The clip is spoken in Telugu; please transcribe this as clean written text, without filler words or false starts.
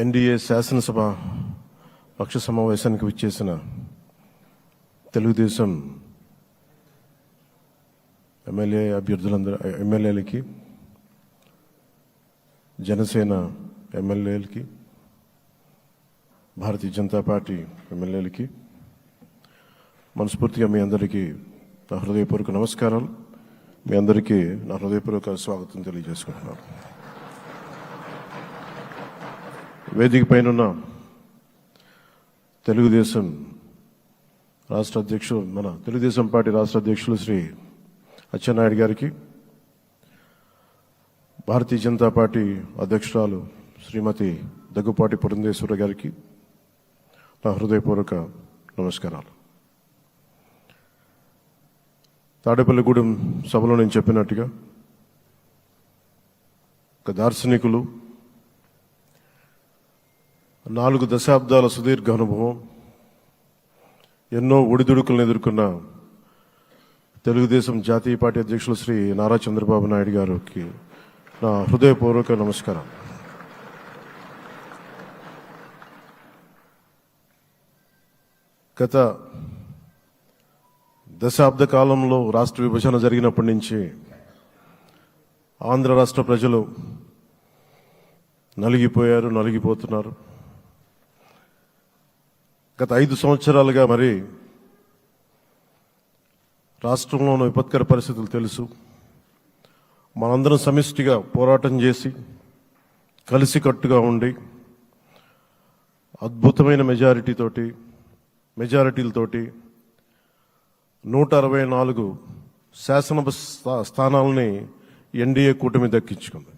ఎన్డీఏ శాసనసభ పక్ష సమావేశానికి విచ్చేసిన తెలుగుదేశం ఎమ్మెల్యేలకి, జనసేన ఎమ్మెల్యేలకి, భారతీయ జనతా పార్టీ ఎమ్మెల్యేలకి మనస్ఫూర్తిగా మీ అందరికీ నా హృదయపూర్వక నమస్కారాలు. మీ అందరికీ నా హృదయపూర్వక స్వాగతం తెలియజేసుకుంటున్నాను. వేదిక పైన తెలుగుదేశం రాష్ట్ర అధ్యక్షులు, మన తెలుగుదేశం పార్టీ రాష్ట్ర అధ్యక్షులు శ్రీ అచ్చెన్నాయుడు గారికి, భారతీయ జనతా పార్టీ అధ్యక్షురాలు శ్రీమతి దగ్గుపాటి పురంధేశ్వరి గారికి నా హృదయపూర్వక నమస్కారాలు. తాడేపల్లిగూడెం సభలో నేను చెప్పినట్టుగా ఒక దార్శనికులు, 4 దశాబ్దాల సుదీర్ఘ అనుభవం, ఎన్నో ఒడిదుడుకులను ఎదుర్కొన్న తెలుగుదేశం జాతీయ పార్టీ అధ్యక్షులు శ్రీ నారా చంద్రబాబు నాయుడు గారికి నా హృదయపూర్వక నమస్కారం. గత దశాబ్ద కాలంలో రాష్ట్ర విభజన జరిగినప్పటి నుంచి ఆంధ్ర రాష్ట్ర ప్రజలు నలిగిపోతున్నారు. గత 5 సంవత్సరాలుగా మరి రాష్ట్రంలోని విపత్కర పరిస్థితులు తెలుసు. మనందరం సమిష్టిగా పోరాటం చేసి కలిసికట్టుగా ఉండి అద్భుతమైన మెజారిటీలతోటి 164 శాసనసభ స్థానాలని ఎన్డీఏ కూటమి దక్కించుకుంది.